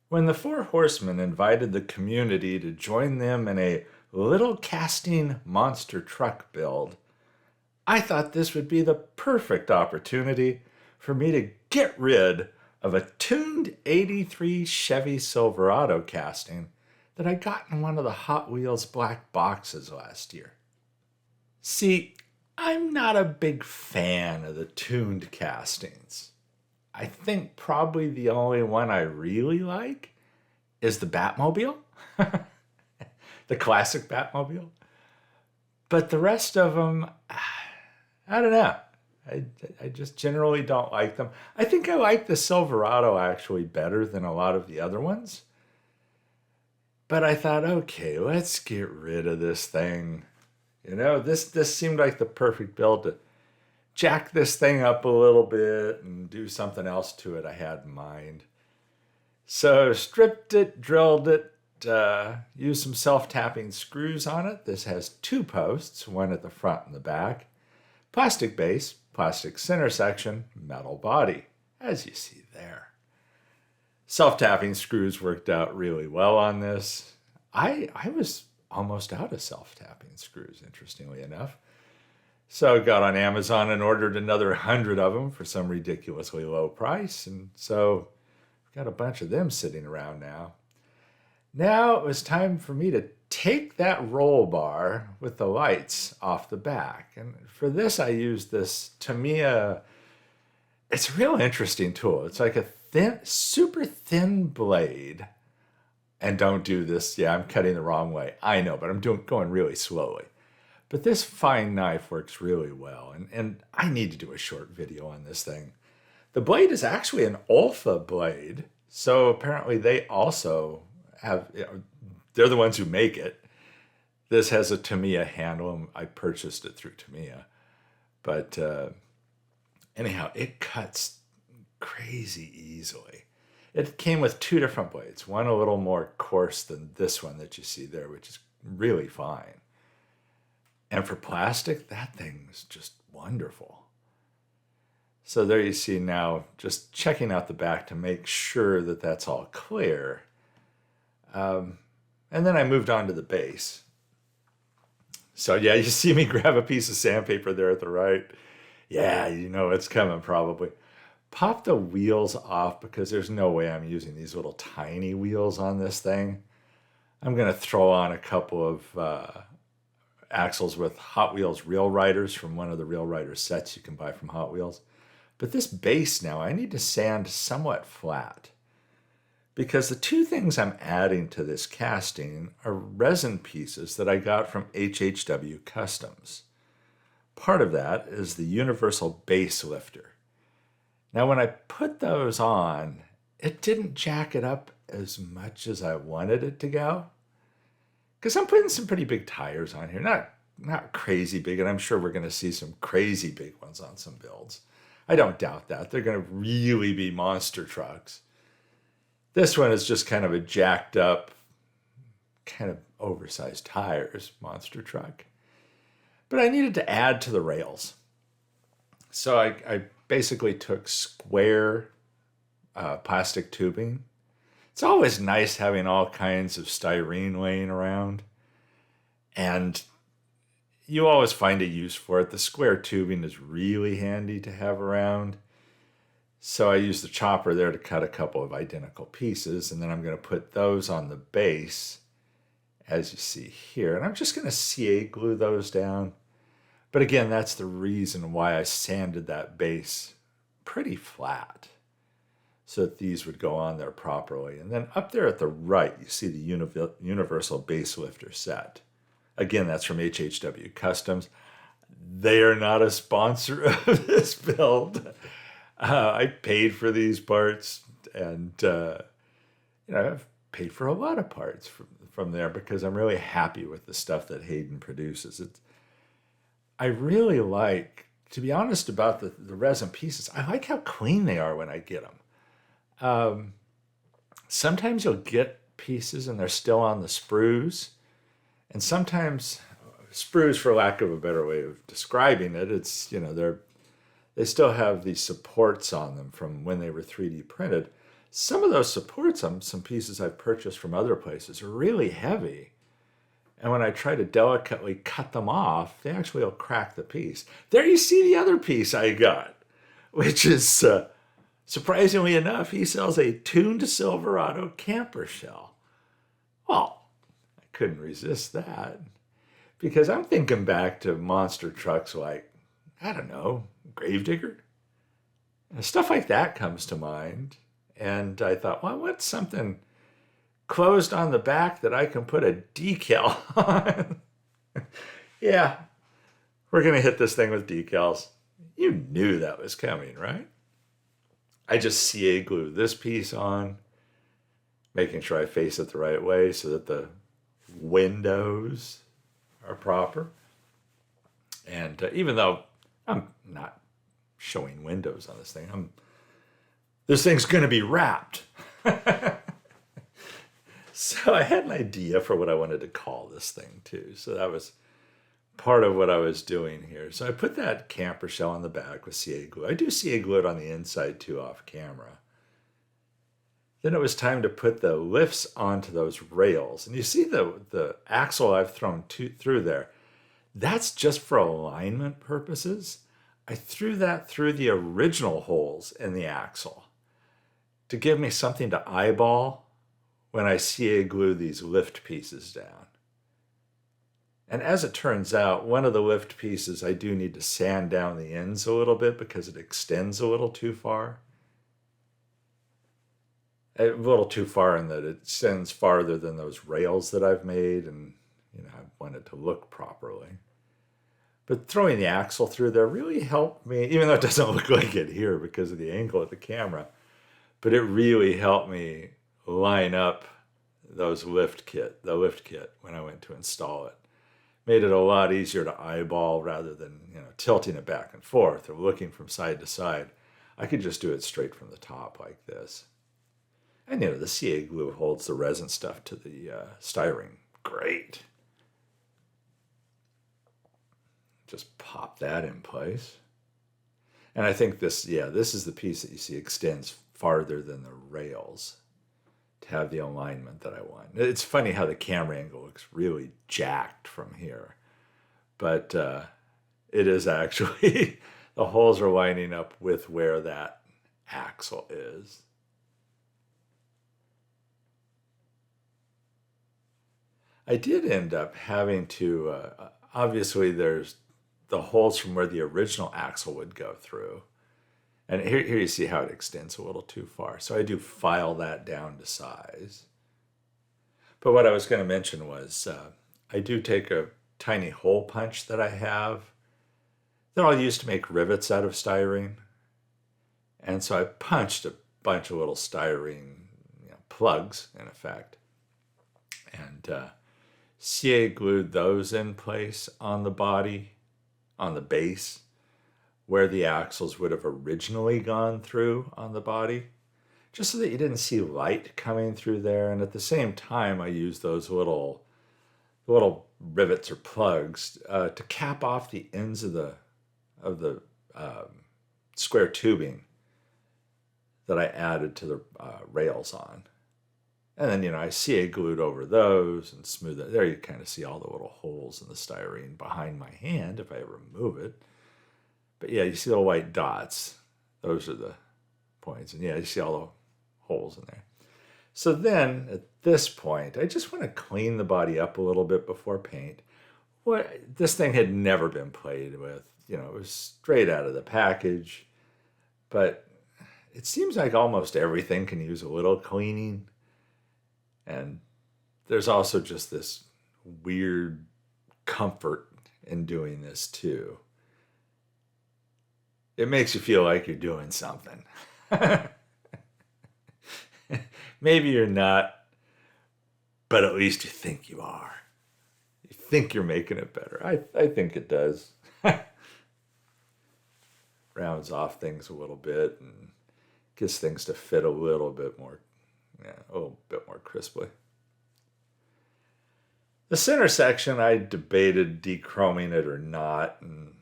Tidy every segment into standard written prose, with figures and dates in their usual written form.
When the Four Horsemen invited the community to join them in a little casting monster truck build, I thought this would be the perfect opportunity for me to get rid of a tuned '83 Chevy Silverado casting that I got in one of the Hot Wheels black boxes last year. See, I'm not a big fan of the tuned castings. I think probably the only one I really like is the Batmobile, the classic Batmobile. But the rest of them, I don't know. I, I just generally don't like them. I think I like the Silverado actually better than a lot of the other ones. But I thought, okay, let's get rid of this thing. This seemed like the perfect build to jack this thing up a little bit and do something else to it I had in mind. So stripped it, drilled it, used some self-tapping screws on it. This has two posts, one at the front and the back. Plastic base, plastic center section, metal body, as you see there. Self-tapping screws worked out really well on this. I was almost out of self-tapping screws, interestingly enough. So I got on Amazon and ordered another 100 of them for some ridiculously low price. And so I've got a bunch of them sitting around now. Now it was time for me to take that roll bar with the lights off the back. And for this, I used this Tamiya. It's a real interesting tool. It's like a thin, super thin blade. And don't do this. Yeah, I'm cutting the wrong way. I know, but I'm going really slowly. But this fine knife works really well. And I need to do a short video on this thing. The blade is actually an Olfa blade. So apparently they also have, they're the ones who make it. This has a Tamiya handle, and I purchased it through Tamiya. But anyhow, it cuts crazy easily. It came with two different blades, one a little more coarse than this one that you see there, which is really fine. And for plastic, that thing's just wonderful. So there you see now, just checking out the back to make sure that that's all clear. And then I moved on to the base. So yeah, you see me grab a piece of sandpaper there at the right. Yeah, you know it's coming probably. Pop the wheels off because there's no way I'm using these little tiny wheels on this thing. I'm going to throw on a couple of axles with Hot Wheels Real Riders from one of the Real Rider sets you can buy from Hot Wheels. But this base now, I need to sand somewhat flat because the two things I'm adding to this casting are resin pieces that I got from HHW Customs. Part of that is the universal base lifter. Now, when I put those on, it didn't jack it up as much as I wanted it to go. Because I'm putting some pretty big tires on here. Not crazy big, and I'm sure we're going to see some crazy big ones on some builds. I don't doubt that. They're going to really be monster trucks. This one is just kind of a jacked up, kind of oversized tires monster truck. But I needed to add to the rails. So I basically took square plastic tubing. It's always nice having all kinds of styrene laying around. And you always find a use for it. The square tubing is really handy to have around. So I used the chopper there to cut a couple of identical pieces. And then I'm going to put those on the base, as you see here. And I'm just going to CA glue those down. But again, that's the reason why I sanded that base pretty flat so that these would go on there properly. And then up there at the right, you see the universal base lifter set. Again, that's from HHW Customs. They are not a sponsor of this build. I paid for these parts, and I've paid for a lot of parts from there because I'm really happy with the stuff that Hayden produces. I really like, to be honest about the resin pieces, I like how clean they are when I get them. Sometimes you'll get pieces and they're still on the sprues. And sometimes sprues, for lack of a better way of describing it, they still have these supports on them from when they were 3D printed. some of those supports on some pieces I've purchased from other places are really heavy. And when I try to delicately cut them off, they actually will crack the piece. There you see the other piece I got, which is, surprisingly enough, he sells a tuned Silverado camper shell. Well, I couldn't resist that because I'm thinking back to monster trucks like, I don't know, Gravedigger. Stuff like that comes to mind. And I thought, well, what's something closed on the back that I can put a decal on? Yeah, we're going to hit this thing with decals. You knew that was coming, right? I just CA glue this piece on, making sure I face it the right way so that the windows are proper. And even though I'm not showing windows on this thing, this thing's going to be wrapped. So I had an idea for what I wanted to call this thing too. So that was part of what I was doing here. So I put that camper shell on the back with CA glue. I do CA glue it on the inside too off camera. Then it was time to put the lifts onto those rails. And you see the axle I've thrown through there. That's just for alignment purposes. I threw that through the original holes in the axle to give me something to eyeball when I CA glue these lift pieces down. And as it turns out, one of the lift pieces I do need to sand down the ends a little bit because it extends a little too far. A little too far in that it extends farther than those rails that I've made, and I want it to look properly. But throwing the axle through there really helped me, even though it doesn't look like it here because of the angle of the camera, but it really helped me line up the lift kit when I went to install it. Made it a lot easier to eyeball rather than tilting it back and forth or looking from side to side. I could just do it straight from the top like this. And the CA glue holds the resin stuff to the styrene. Great. Just pop that in place. And I think this is the piece that you see extends farther than the rails to have the alignment that I want. It's funny how the camera angle looks really jacked from here. But it is actually, the holes are lining up with where that axle is. I did end up having to, obviously there's the holes from where the original axle would go through. And here you see how it extends a little too far. So I do file that down to size. But what I was going to mention was I do take a tiny hole punch that I have that I'll use to make rivets out of styrene. And so I punched a bunch of little styrene plugs, in effect. And CA glued those in place on the body, on the base, where the axles would have originally gone through on the body, just so that you didn't see light coming through there. And at the same time, I used those little rivets or plugs to cap off the ends of the square tubing that I added to the rails on. And then, I CA glued over those and smoothed it. There you kind of see all the little holes in the styrene behind my hand if I ever move it. But yeah, you see the white dots. Those are the points. And yeah, you see all the holes in there. So then, at this point, I just want to clean the body up a little bit before paint. This thing had never been played with. It was straight out of the package. But it seems like almost everything can use a little cleaning. And there's also just this weird comfort in doing this too. It makes you feel like you're doing something. Maybe you're not, but at least you think you are. You think you're making it better. I think it does. Rounds off things a little bit and gets things to fit a little bit more crisply. The center section, I debated dechroming it or not, and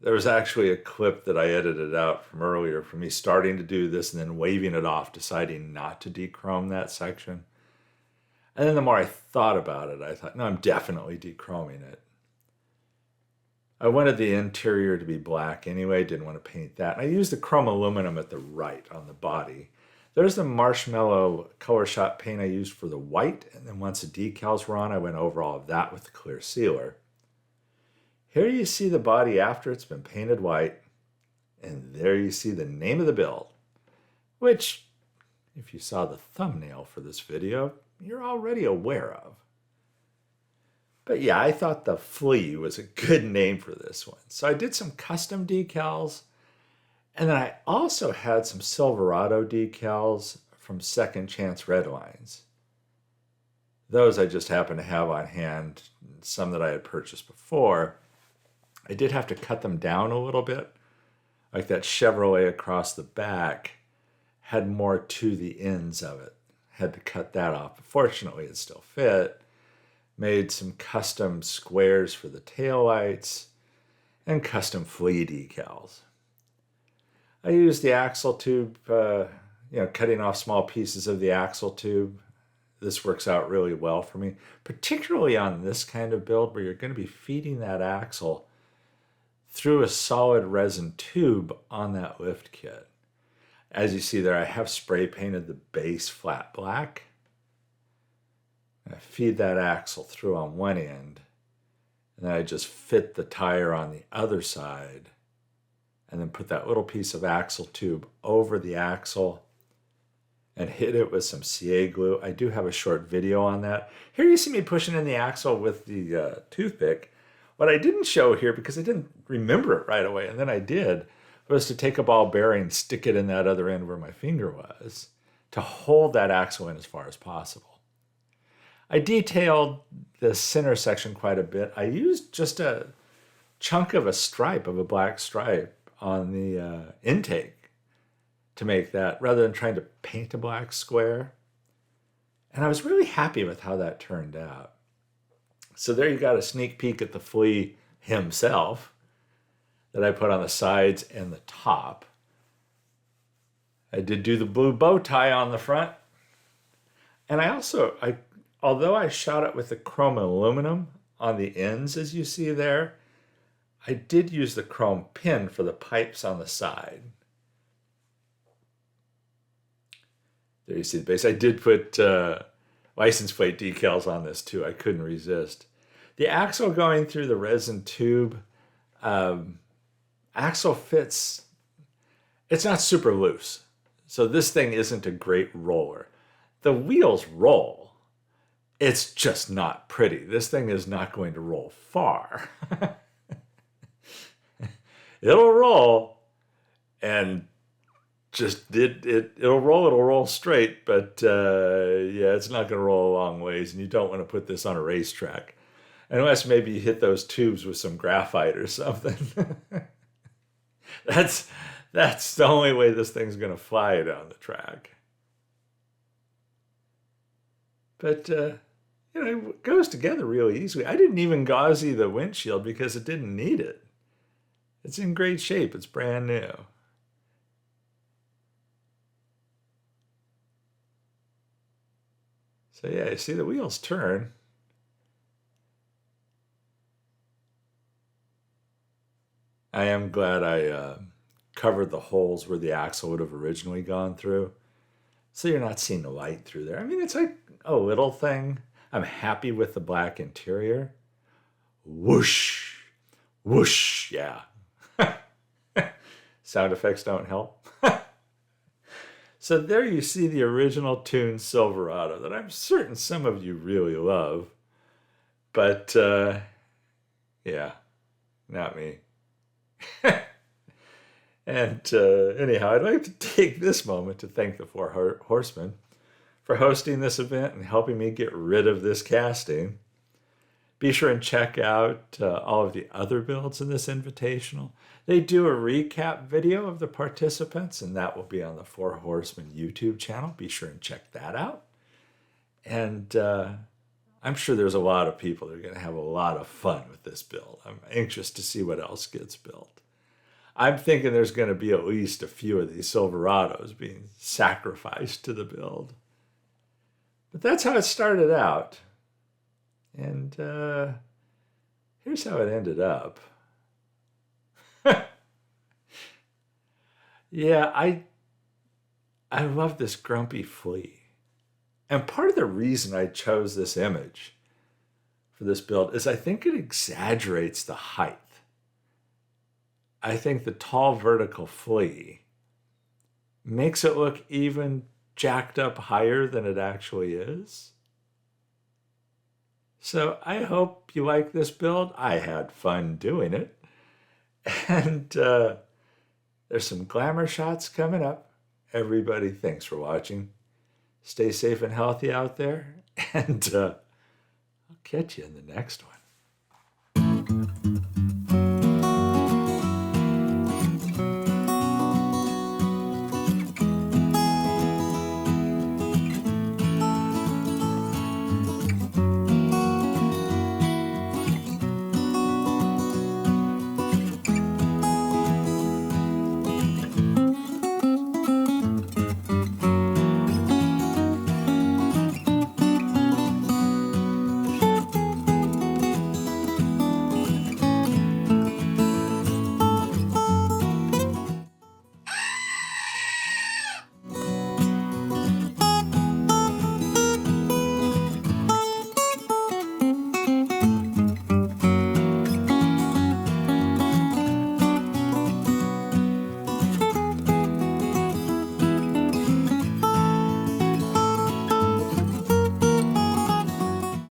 There was actually a clip that I edited out from earlier from me starting to do this and then waving it off, deciding not to dechrome that section. And then the more I thought about it, I thought, no, I'm definitely dechroming it. I wanted the interior to be black anyway, didn't want to paint that. And I used the chrome aluminum at the right on the body. There's the marshmallow color shot paint I used for the white, and then once the decals were on, I went over all of that with the clear sealer. Here you see the body after it's been painted white, and there you see the name of the build, which, if you saw the thumbnail for this video, you're already aware of. But yeah, I thought the Flea was a good name for this one. So I did some custom decals, and then I also had some Silverado decals from Second Chance Redlines. Those I just happened to have on hand, some that I had purchased before. I did have to cut them down a little bit. Like that Chevrolet across the back had more to the ends of it. Had to cut that off. But fortunately, it still fit. Made some custom squares for the taillights and custom Flea decals. I used the axle tube, cutting off small pieces of the axle tube. This works out really well for me, particularly on this kind of build where you're going to be feeding that axle through a solid resin tube on that lift kit. As you see there, I have spray painted the base flat black. I feed that axle through on one end, and then I just fit the tire on the other side, and then put that little piece of axle tube over the axle and hit it with some CA glue. I do have a short video on that. Here you see me pushing in the axle with the toothpick. What I didn't show here, because I didn't remember it right away, and then I did, was to take a ball bearing, stick it in that other end where my finger was, to hold that axle in as far as possible. I detailed the center section quite a bit. I used just a chunk of a stripe, of a black stripe, on the intake to make that, rather than trying to paint a black square. And I was really happy with how that turned out. So there you got a sneak peek at the Flea himself that I put on the sides and the top. I did do the blue bow tie on the front. And although I shot it with the chrome aluminum on the ends, as you see there, I did use the chrome pin for the pipes on the side. There you see the base. I did put license plate decals on this too. I couldn't resist. The axle going through the resin tube, axle fits, it's not super loose. So this thing isn't a great roller. The wheels roll. It's just not pretty. This thing is not going to roll far. It'll roll, and it'll roll straight, but it's not going to roll a long ways, and you don't want to put this on a racetrack. Unless maybe you hit those tubes with some graphite or something. That's the only way this thing's going to fly down the track. But, it goes together really easily. I didn't even gauzy the windshield because it didn't need it. It's in great shape. It's brand new. So yeah, you see the wheels turn. I am glad I covered the holes where the axle would have originally gone through. So you're not seeing the light through there. I mean, it's like a little thing. I'm happy with the black interior. Whoosh, whoosh, yeah. Sound effects don't help. So there you see the original Toon'd Silverado that I'm certain some of you really love. But, not me. And anyhow, I'd like to take this moment to thank the Four Horsemen for hosting this event and helping me get rid of this casting. Be sure and check out all of the other builds in this invitational. They do a recap video of the participants, and that will be on the Four Horsemen YouTube channel. Be sure and check that out. And I'm sure there's a lot of people that are going to have a lot of fun with this build. I'm anxious to see what else gets built. I'm thinking there's going to be at least a few of these Silverados being sacrificed to the build. But that's how it started out. And here's how it ended up. Yeah, I love this grumpy flea. And part of the reason I chose this image for this build is I think it exaggerates the height. I think the tall vertical flea makes it look even jacked up higher than it actually is. So I hope you like this build. I had fun doing it. And there's some glamour shots coming up. Everybody, thanks for watching. Stay safe and healthy out there. And I'll catch you in the next one.